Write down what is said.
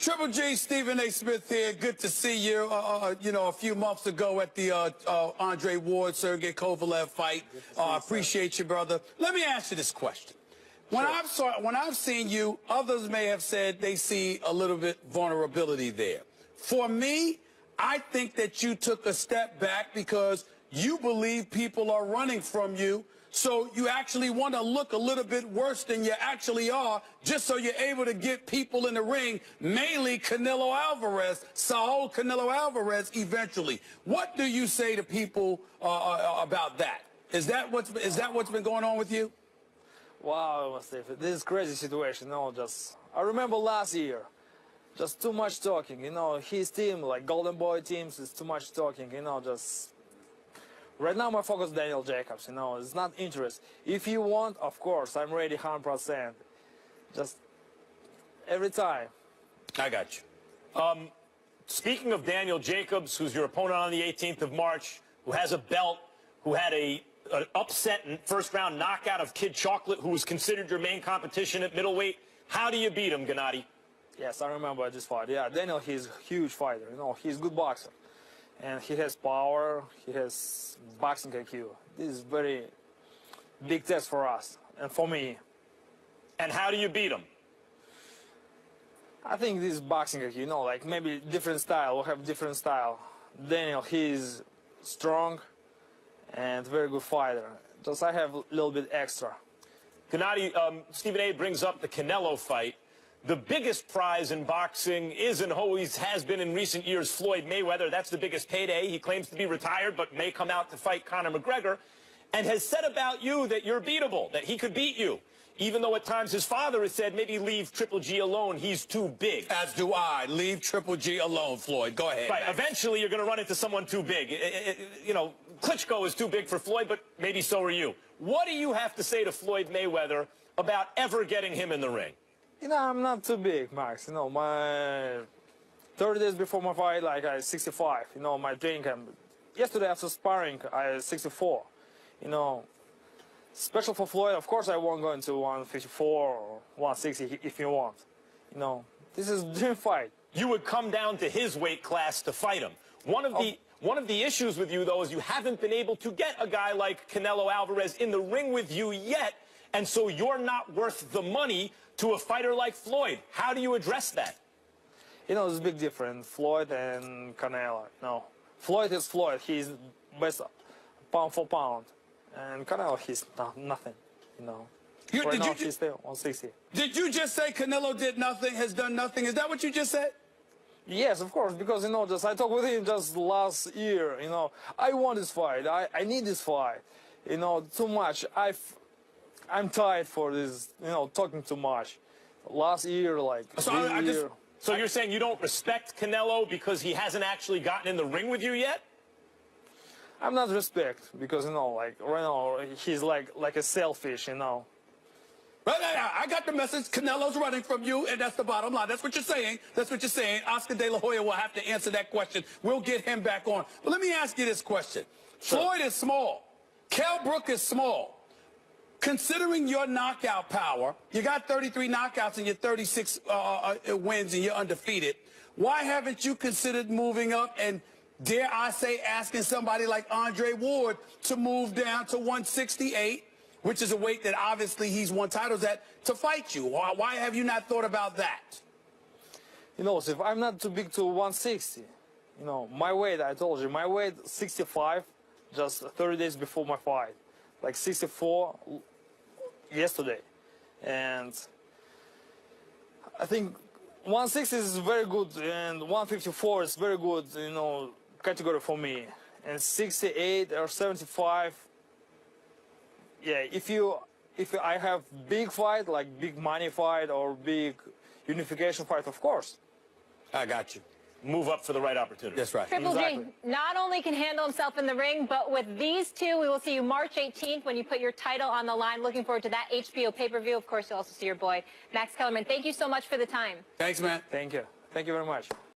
Triple G, Stephen A. Smith here. Good to see you. A few months ago at the Andre Ward, Sergey Kovalev fight. Appreciate you, brother. Let me ask you this question. When I've seen you, others may have said they see a little bit vulnerability there. For me, I think that you took a step back because you believe people are running from you. So you actually want to look a little bit worse than you actually are, just so you're able to get people in the ring, mainly Canelo Alvarez, Saul Canelo Alvarez, eventually. What do you say to people about that? Is that what's been going on with you? Wow, Steve, this is crazy situation. I remember last year, just too much talking. His team, like Golden Boy teams, is too much talking. Right now, my focus is Daniel Jacobs. It's not interest. If you want, of course, I'm ready 100%. Just every time. I got you. Speaking of Daniel Jacobs, who's your opponent on the 18th of March, who has a belt, who had an upset and first-round knockout of Kid Chocolate, who was considered your main competition at middleweight, how do you beat him, Gennady? Yes, I remember this fight. Yeah, Daniel, he's a huge fighter. He's a good boxer. And he has power, he has boxing IQ. This is very big test for us and for me. And how do you beat him? I think this is boxing IQ, like maybe different style, we'll have different style. Daniel, he's strong and very good fighter. Just I have a little bit extra. Gennady, Stephen A. brings up the Canelo fight. The biggest prize in boxing is and always has been in recent years Floyd Mayweather. That's the biggest payday. He claims to be retired but may come out to fight Conor McGregor and has said about you that you're beatable, that he could beat you, even though at times his father has said maybe leave Triple G alone. He's too big. As do I. Leave Triple G alone, Floyd. Go ahead. Right. Eventually you're going to run into someone too big. Klitschko is too big for Floyd, but maybe so are you. What do you have to say to Floyd Mayweather about ever getting him in the ring? I'm not too big, Max. My 30 days before my fight, like I was 65. My training camp. Yesterday after sparring, I was 64. Special for Floyd, of course I won't go into 154 or 160 if you want. This is a dream fight. You would come down to his weight class to fight him. One of the issues with you, though, is you haven't been able to get a guy like Canelo Alvarez in the ring with you yet, and so you're not worth the money to a fighter like Floyd. How do you address that? There's a big difference, Floyd and Canelo. Floyd is Floyd. He's best pound for pound. And Canelo, he's nothing, Right now, he's still 160. Did you just say Canelo did nothing, has done nothing? Is that what you just said? Yes, of course, because, just I talked with him just last year, I want this fight. I need this fight. Too much. I'm tired for this, talking too much. Last year, So you're saying you don't respect Canelo because he hasn't actually gotten in the ring with you yet? I'm not respect because, right now, he's like a selfish, Right, I got the message. Canelo's running from you, and that's the bottom line. That's what you're saying. That's what you're saying. Oscar De La Hoya will have to answer that question. We'll get him back on. But let me ask you this question. Sure. Floyd is small. Kell Brook is small. Considering your knockout power, you got 33 knockouts and your 36 wins and you're undefeated. Why haven't you considered moving up and, dare I say, asking somebody like Andre Ward to move down to 168, which is a weight that obviously he's won titles at, to fight you? Why have you not thought about that? If I'm not too big to 160, my weight, I told you, my weight 65 just 30 days before my fight. Like 64 yesterday. And I think 160 is very good and 154 is very good, category for me. And 68 or 75, yeah, if I have big fight, like big money fight or big unification fight, of course. I got you. Move up for the right opportunity. That's right. Triple G not only can handle himself in the ring, but with these two, we will see you March 18th when you put your title on the line. Looking forward to that HBO pay-per-view. Of course, you'll also see your boy, Max Kellerman. Thank you so much for the time. Thanks, man. Thank you. Thank you very much.